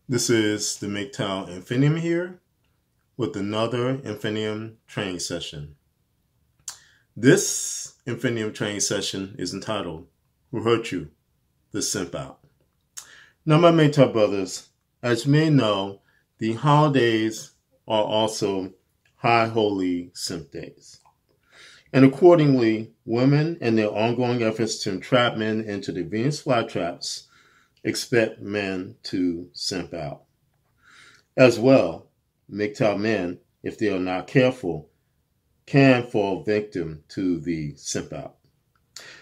This is the MGTOW Infinium here with another Infinium training session. This Infinium training session is entitled, Who Hurt You? The Simp-out. Now, my MGTOW brothers, as you may know, the holidays are also High Holy Simp Days. And accordingly, women and their ongoing efforts to entrap men into the Venus flytraps expect men to simp out. As well, MGTOW men, if they are not careful, can fall victim to the simp out.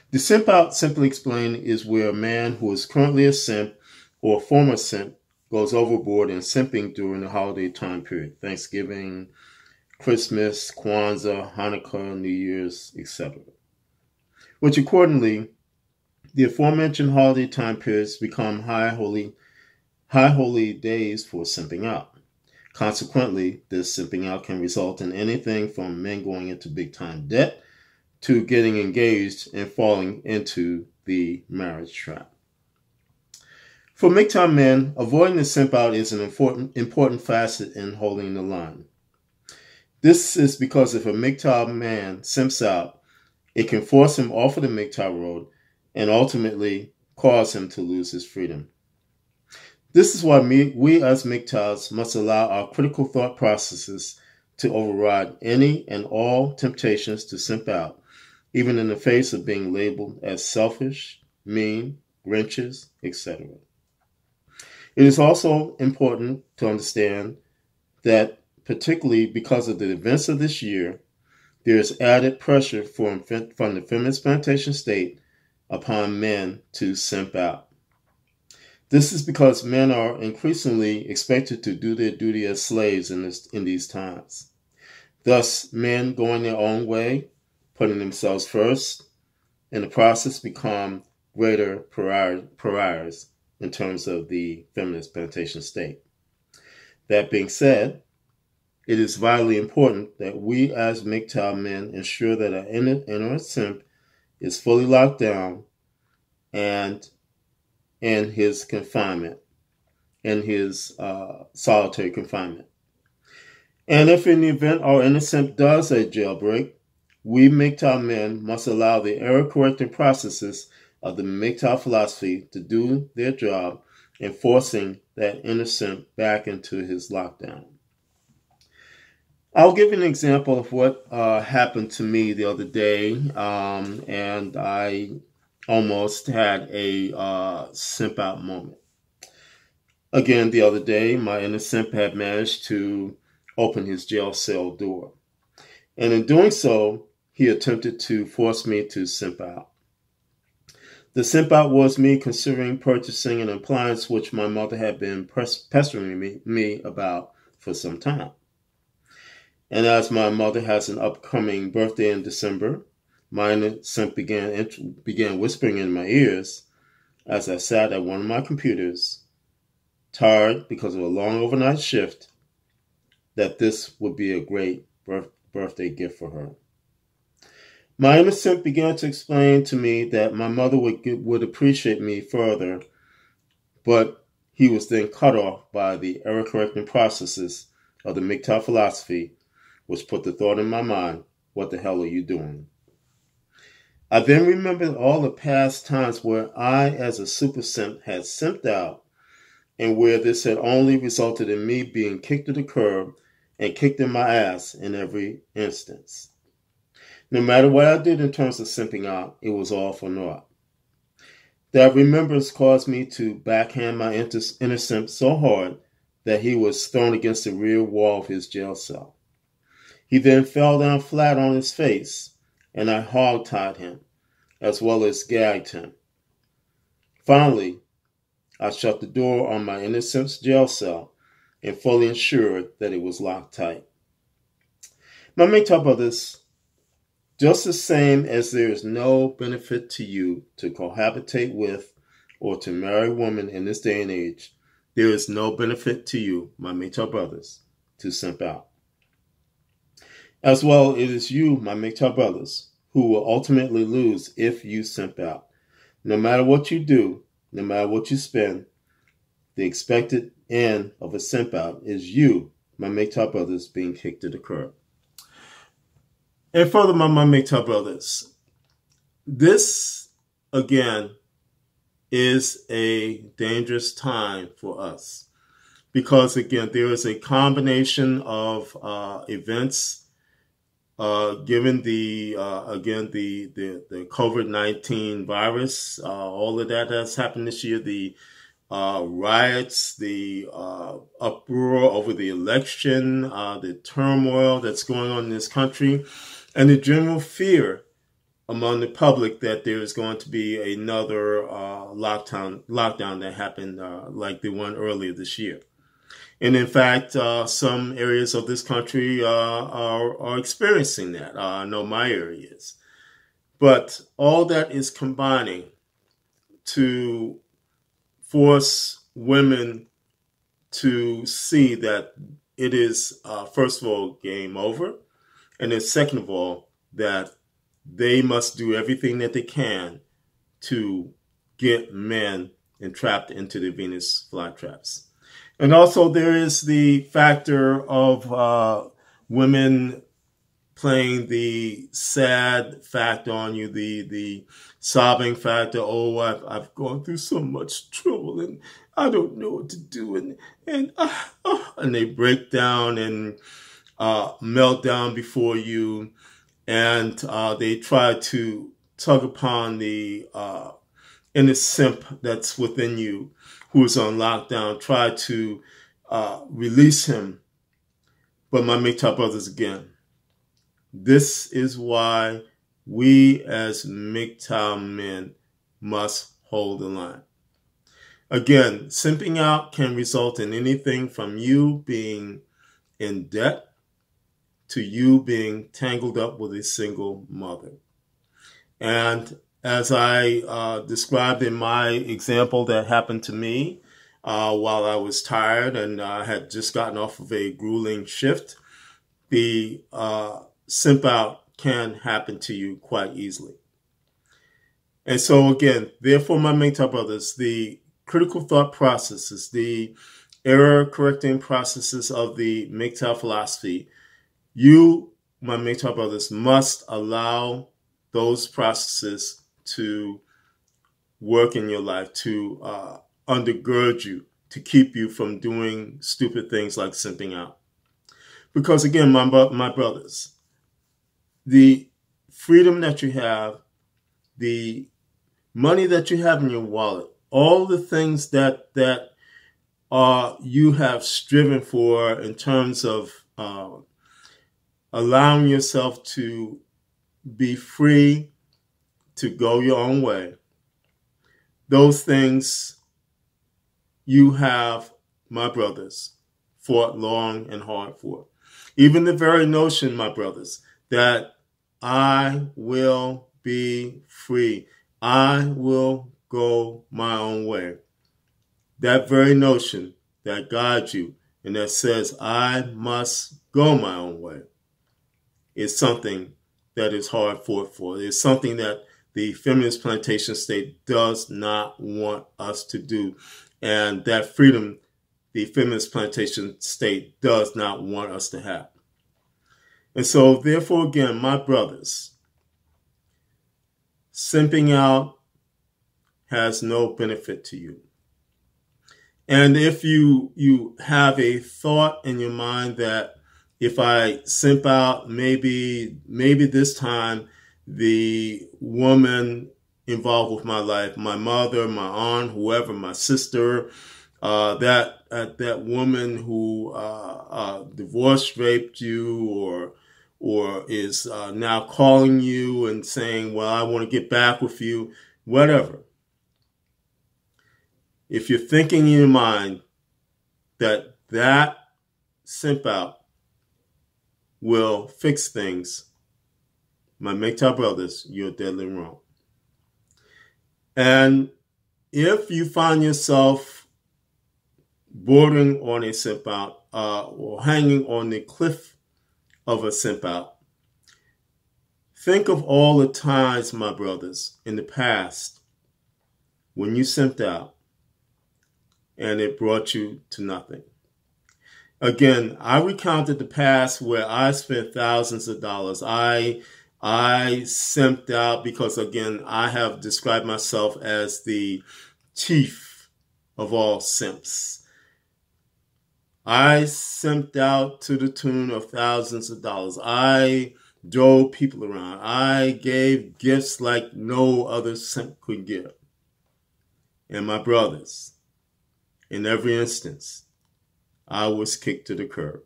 The simp out, simply explained, is where a man who is currently a simp or a former simp goes overboard in simping during the holiday time period, Thanksgiving, Christmas, Kwanzaa, Hanukkah, New Year's, etc. Which accordingly, the aforementioned holiday time periods become high holy days for simping out. Consequently, this simping out can result in anything from men going into big-time debt to getting engaged and falling into the marriage trap. For MGTOW men, avoiding the simp out is an important facet in holding the line. This is because if a MGTOW man simps out, it can force him off of the MGTOW road and ultimately cause him to lose his freedom. This is why we as MGTOWs must allow our critical thought processes to override any and all temptations to simp out, even in the face of being labeled as selfish, mean, Grinches, etc. It is also important to understand that, particularly because of the events of this year, there is added pressure from the feminist plantation state upon men to simp out. This is because men are increasingly expected to do their duty as slaves in these times. Thus, men going their own way, putting themselves first, in the process become greater pariahs in terms of the feminist plantation state. That being said, it is vitally important that we as MGTOW men ensure that our inner simp is fully locked down and in his confinement, in his solitary confinement. And if in the event our inner simp does a jailbreak, we MGTOW men must allow the error-correcting processes of the MGTOW philosophy to do their job in forcing that inner simp back into his lockdown. I'll give you an example of what happened to me the other day, and I almost had a simp out moment. Again, the other day, my inner simp had managed to open his jail cell door. And in doing so, he attempted to force me to simp out. The simp out was me considering purchasing an appliance which my mother had been pestering me about for some time. And as my mother has an upcoming birthday in December, my inner simp began whispering in my ears as I sat at one of my computers, tired because of a long overnight shift, that this would be a great birthday gift for her. My inner simp began to explain to me that my mother would appreciate me further, but he was then cut off by the error-correcting processes of the MGTOW philosophy, which put the thought in my mind, what the hell are you doing? I then remembered all the past times where I, as a super simp, had simped out, and where this had only resulted in me being kicked to the curb and kicked in my ass in every instance. No matter what I did in terms of simping out, it was all for naught. That remembrance caused me to backhand my inner simp so hard that he was thrown against the rear wall of his jail cell. He then fell down flat on his face, and I hog-tied him, as well as gagged him. Finally, I shut the door on my inner simp's jail cell and fully ensured that it was locked tight. My MGTOW brothers, just the same as there is no benefit to you to cohabitate with or to marry a woman in this day and age, there is no benefit to you, my MGTOW brothers, to simp out. As well, it is you, my MGTOW brothers, who will ultimately lose if you simp out. No matter what you do, no matter what you spend, the expected end of a simp out is you, my MGTOW brothers, being kicked to the curb. And furthermore, my MGTOW brothers, this, again, is a dangerous time for us because, again, there is a combination of events given the COVID-19 virus, all of that has happened this year, the riots, the uproar over the election, the turmoil that's going on in this country, and the general fear among the public that there is going to be another lockdown that happened like the one earlier this year. And in fact, some areas of this country are experiencing that. I know my area is. But all that is combining to force women to see that it is, first of all, game over. And then second of all, that they must do everything that they can to get men entrapped into the Venus flytraps. And also there is the factor of women playing the sad factor on you, the sobbing factor. Oh, I've gone through so much trouble and I don't know what to do. And they break down and melt down before you. And they try to tug upon the inner simp that's within you, who is on lockdown, try to release him. But my MGTOW brothers, again, this is why we as MGTOW men must hold the line. Again, simping out can result in anything from you being in debt to you being tangled up with a single mother. And as I described in my example that happened to me while I was tired and I had just gotten off of a grueling shift, the simp out can happen to you quite easily. And so again, therefore, my MGTOW brothers, the critical thought processes, the error correcting processes of the MGTOW philosophy, you, my MGTOW brothers, must allow those processes to work in your life, to undergird you, to keep you from doing stupid things like simping out. Because again, my brothers, the freedom that you have, the money that you have in your wallet, all the things that you have striven for in terms of allowing yourself to be free to go your own way. Those things you have, my brothers, fought long and hard for. Even the very notion, my brothers, that I will be free, I will go my own way. That very notion that guides you and that says I must go my own way is something that is hard fought for. It's something that the feminist plantation state does not want us to do. And that freedom, the feminist plantation state does not want us to have. And so, therefore, again, my brothers, simping out has no benefit to you. And if you have a thought in your mind that if I simp out, maybe this time the woman involved with my life, my mother, my aunt, whoever, my sister, that woman who divorced, raped you, or is now calling you and saying, well, I want to get back with you, whatever. If you're thinking in your mind that simp out will fix things, my MGTOW brothers, you're deadly wrong. And if you find yourself bordering on a simp out or hanging on the cliff of a simp out, think of all the times, my brothers, in the past when you simped out and it brought you to nothing. Again, I recounted the past where I spent thousands of dollars. I simped out because, again, I have described myself as the chief of all simps. I simped out to the tune of thousands of dollars. I drove people around. I gave gifts like no other simp could give. And my brothers, in every instance, I was kicked to the curb.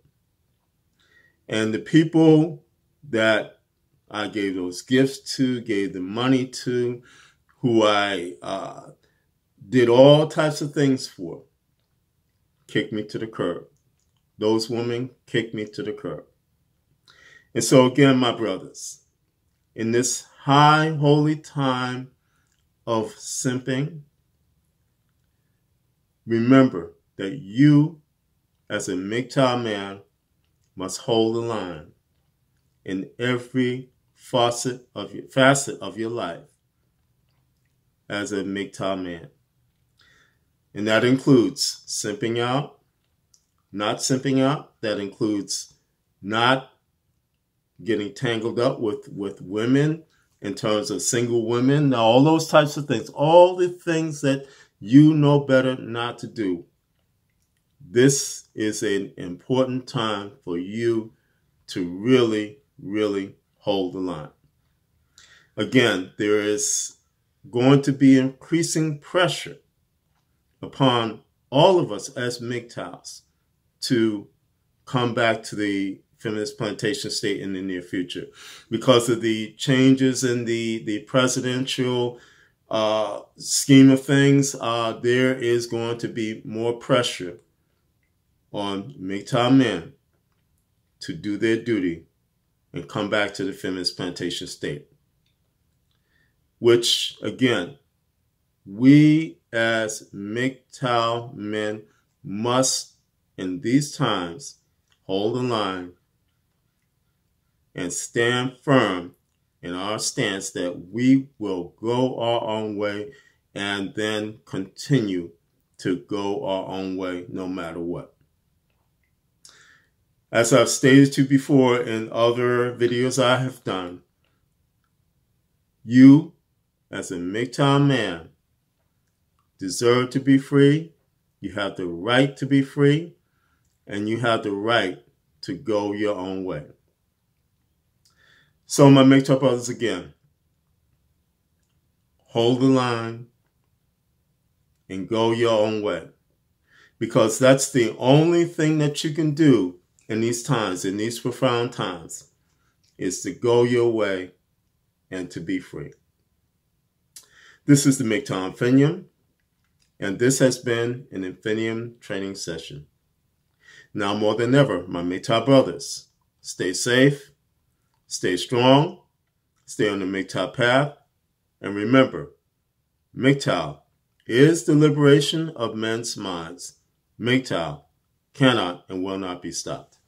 And the people that I gave those gifts to, gave the money to, who I did all types of things for, kicked me to the curb. Those women kicked me to the curb. And so again, my brothers, in this high holy time of simping, remember that you, as a MGTOW man, must hold the line in every facet of your life as a MGTOW man. And that includes simping out, not simping out. That includes not getting tangled up with women in terms of single women, all those types of things, all the things that you know better not to do. This is an important time for you to really, really hold the line. Again, there is going to be increasing pressure upon all of us as MGTOWs to come back to the feminist plantation state in the near future because of the changes in the presidential scheme of things. There is going to be more pressure on MGTOW men to do their duty and come back to the feminist plantation state, which, again, we as MGTOW men must, in these times, hold the line and stand firm in our stance that we will go our own way and then continue to go our own way no matter what. As I've stated to you before in other videos I have done, you, as a MGTOW man, deserve to be free. You have the right to be free, and you have the right to go your own way. So my MGTOW brothers, again, hold the line and go your own way, because that's the only thing that you can do in these times, in these profound times, is to go your way and to be free. This is the MGTOW Infinium, and this has been an Infinium training session. Now more than ever, my MGTOW brothers, stay safe, stay strong, stay on the MGTOW path, and remember, MGTOW is the liberation of men's minds. MGTOW cannot and will not be stopped.